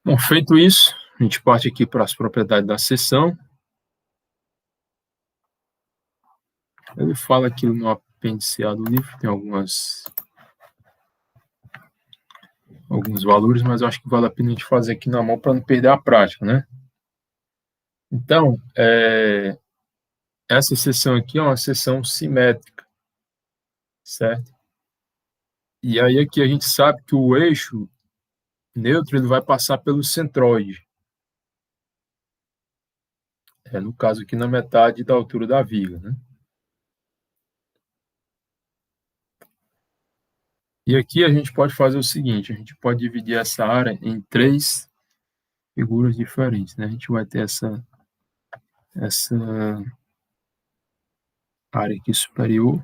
Bom, feito isso, a gente parte aqui para as propriedades da seção. Ele fala aqui no apêndice A do livro, tem alguns valores, mas eu acho que vale a pena a gente fazer aqui na mão para não perder a prática, né? Então, essa seção aqui é uma seção simétrica, certo? E aí aqui a gente sabe que o eixo neutro ele vai passar pelo centroide. No caso aqui na metade da altura da viga, né? E aqui a gente pode fazer o seguinte, a gente pode dividir essa área em 3 figuras diferentes, né? A gente vai ter essa área aqui superior,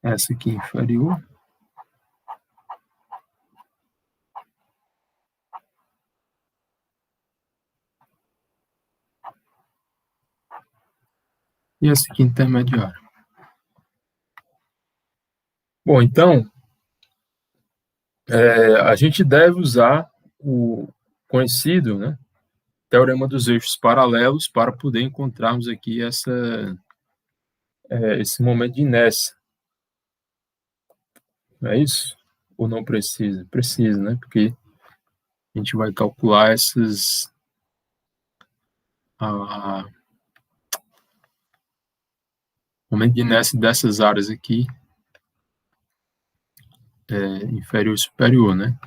essa aqui inferior e essa aqui intermediária. Bom, então, a gente deve usar o conhecido, né, teorema dos eixos paralelos para poder encontrarmos aqui esse momento de inércia. Não é isso? Ou não precisa? Precisa, né? Porque a gente vai calcular o momento de inércia dessas áreas aqui, inferior e superior, né?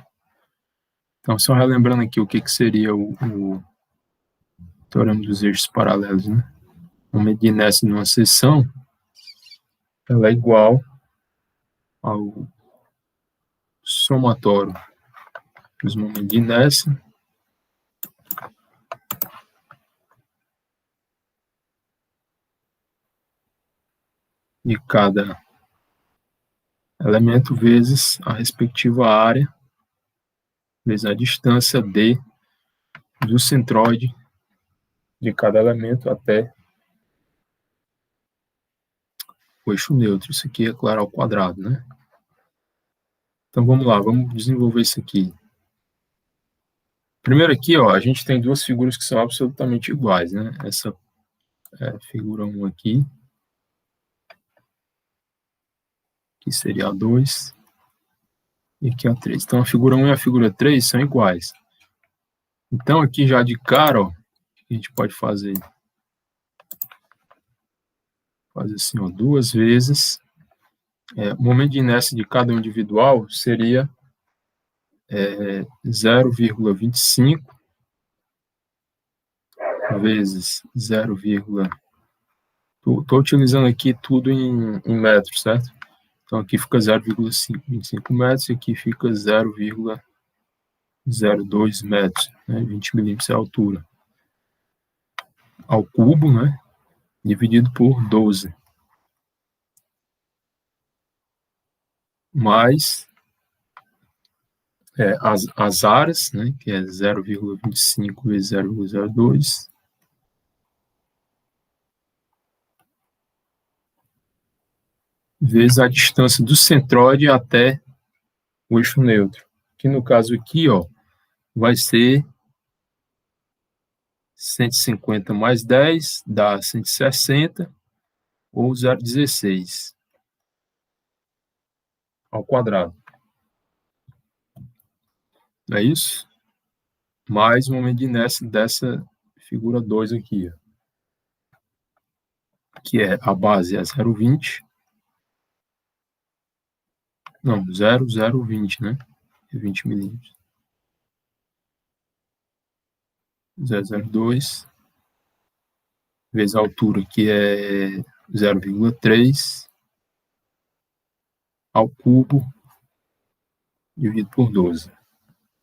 Então, só relembrando aqui o que seria o teorema dos eixos paralelos, né? O momento de inércia numa seção, ela é igual ao somatório dos momentos de inércia de cada elemento vezes a respectiva área, vezes a distância d do centroide de cada elemento até o eixo neutro. Isso aqui é claro ao quadrado, né? Então vamos lá, vamos desenvolver isso aqui. Primeiro aqui, ó, a gente tem duas figuras que são absolutamente iguais, né? Essa é a figura 1 aqui, que seria a 2, e aqui a 3. Então a figura 1 e a figura 3 são iguais. Então aqui já de cara, ó, a gente pode fazer assim, ó, duas vezes. O momento de inércia de cada um individual seria 0,25 vezes 0, estou utilizando aqui tudo em metros, certo? Então aqui fica 0,25 metros e aqui fica 0,02 metros, né? 20 milímetros é a altura. Ao cubo, né? Dividido por 12. Mais as áreas, né? Que é 0,25 vezes 0,02. Vezes a distância do centroide até o eixo neutro. Que no caso aqui, ó, vai ser 150 mais 10 dá 160 ou 0,16 ao quadrado. É isso? Mais o momento de inércia dessa figura 2 aqui, ó, que é a base é 0,20. Não, 0,020, né? É 20 milímetros. 0,02 vezes a altura, que é 0,3 ao cubo dividido por 12.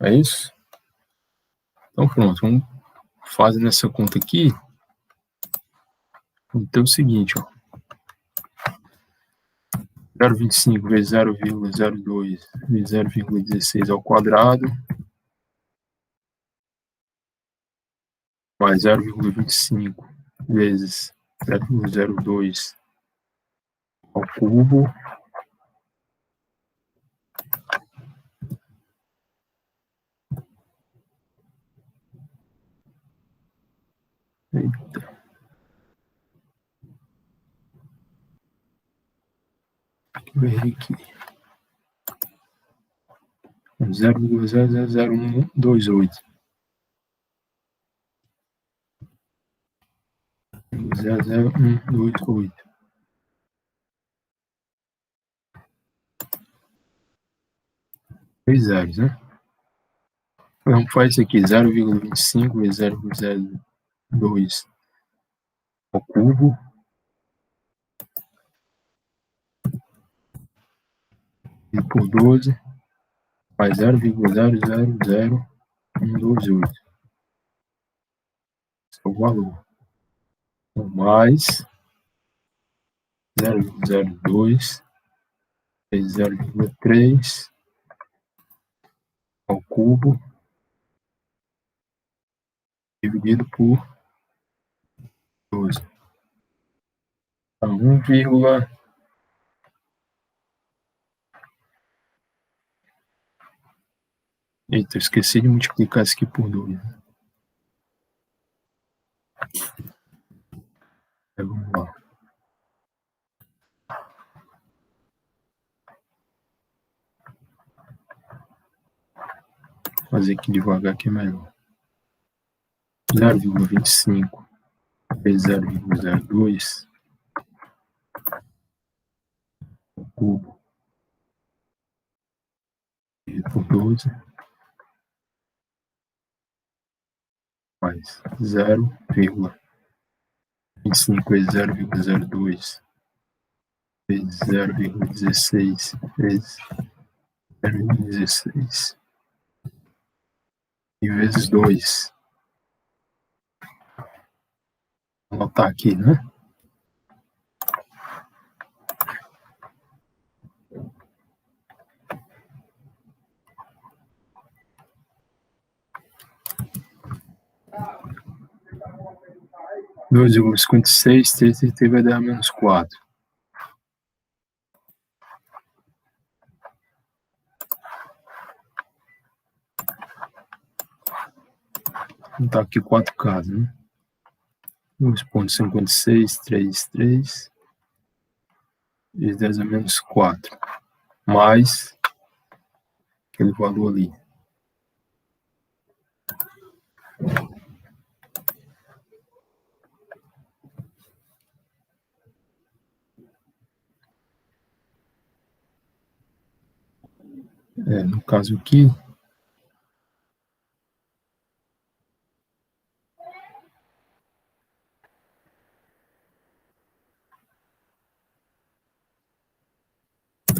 É isso? Então pronto, vamos fazer essa conta aqui. Vamos ter o seguinte, ó. 0,25 vezes 0,02 vezes 0,16 ao quadrado, mais 0,25 vezes 0,02 ao cubo, eita, eu errei aqui, 0,0000128, 0,00128, três zeros, né? Vamos fazer isso aqui, 0,25 vezes 0,02 ao cubo, e por 12, faz 0,000128. Esse é o valor. Então, mais 0,02 vezes 0,3 ao cubo dividido por 12. 1, eita, eu esqueci de multiplicar isso aqui por 2. Vamos lá. Vou fazer aqui devagar que é melhor. 0,25 vezes 0,02 ao cubo por 12 mais 0,25 vezes 0,02 vezes 0,16 vezes 0,16 e vezes 2. Vou anotar aqui, né? Dois vírgula 56, 3 vai dar menos 4. Vou botar aqui 4 casas, né? 2,56, 3 vezes 10 a menos 4, mais aquele valor ali. No caso aqui,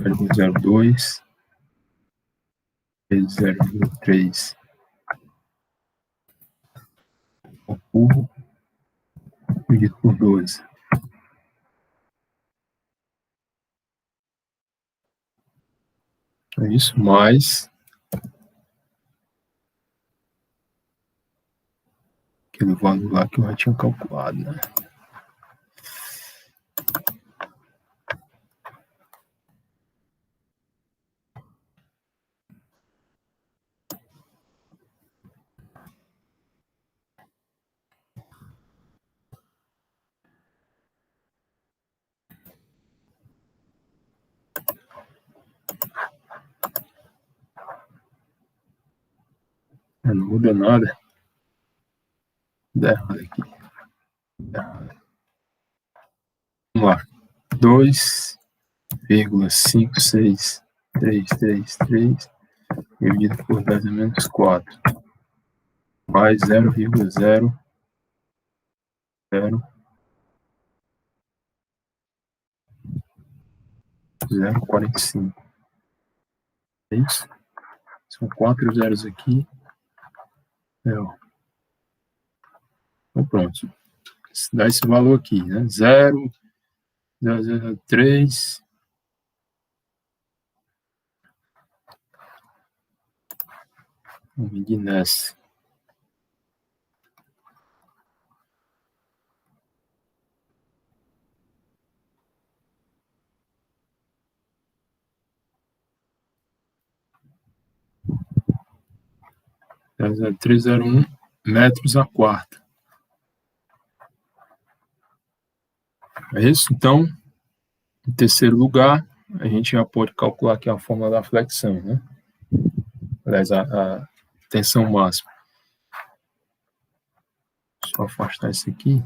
vezes 0,2 vezes 0,3 ao cubo dividido por 12. É isso, mais aquele valor lá que eu já tinha calculado, né? Não muda nada. Dá errado aqui. Vamos lá. 2,56333 dividido por 10 a menos 4 mais 0,00045. É isso? São 4 zeros aqui. Então, pronto. Dá esse valor aqui, né? 0,003. Vamos medir nessa. É 301 metros a quarta. É isso? Então, em terceiro lugar, a gente já pode calcular aqui a fórmula da flexão, né? Aliás, a tensão máxima. Só afastar isso aqui.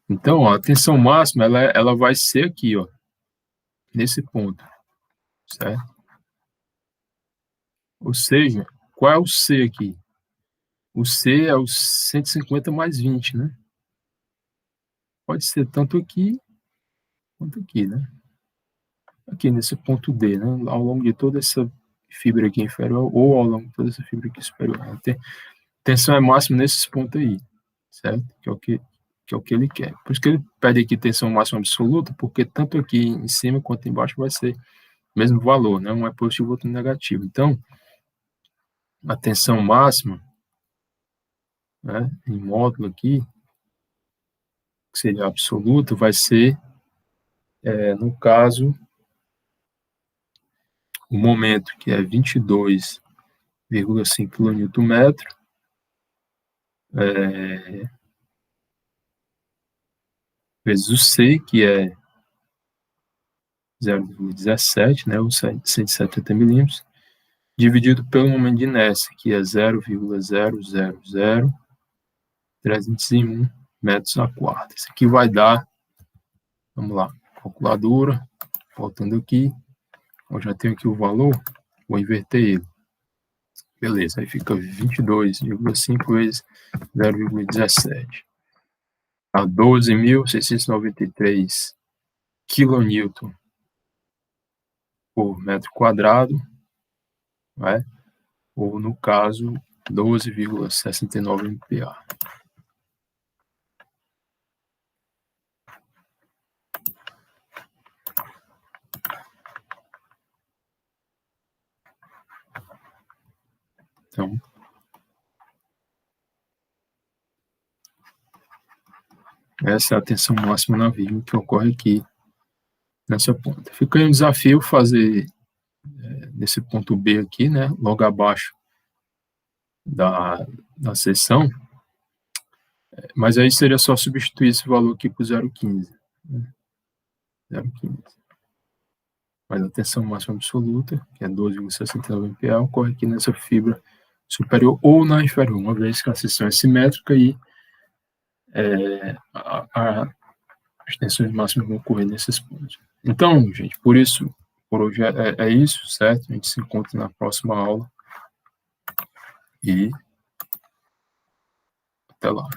Então, ó, a tensão máxima, ela vai ser aqui, ó, nesse ponto, certo? Ou seja, qual é o C aqui? O C é os 150 mais 20, né? Pode ser tanto aqui quanto aqui, né? Aqui nesse ponto D, né? Ao longo de toda essa fibra aqui inferior ou ao longo de toda essa fibra aqui superior. Tensão é máxima nesses pontos aí, certo? Que é o que ele quer. Por isso que ele pede aqui tensão máxima absoluta, porque tanto aqui em cima quanto embaixo vai ser o mesmo valor, né? Um é positivo, outro negativo. Então, a tensão máxima né, em módulo aqui, que seria absoluto, vai ser, no caso, o momento, que é 22,5 kN, vezes o C, que é 0,17, né, ou 170 milímetros, dividido pelo momento de inércia, que é 0,000301 metros a quarta. Isso aqui vai dar, vamos lá, calculadora, voltando aqui, eu já tenho aqui o valor, vou inverter ele. Beleza, aí fica 22,5 vezes 0,17. A 12.693 kN por metro quadrado, né? Ou no caso, 12,69 MPa. Então, essa é a tensão máxima na vírgula que ocorre aqui nessa ponta. Fica aí um desafio fazer nesse ponto B aqui, né, logo abaixo da seção, mas aí seria só substituir esse valor aqui por 0,15. Né? 0,15. Mas a tensão máxima absoluta, que é 12,69 MPa, ocorre aqui nessa fibra superior ou na inferior, uma vez que a seção é simétrica e as tensões máximas vão ocorrer nesses pontos. Então, gente, por hoje é isso, certo? A gente se encontra na próxima aula e até lá.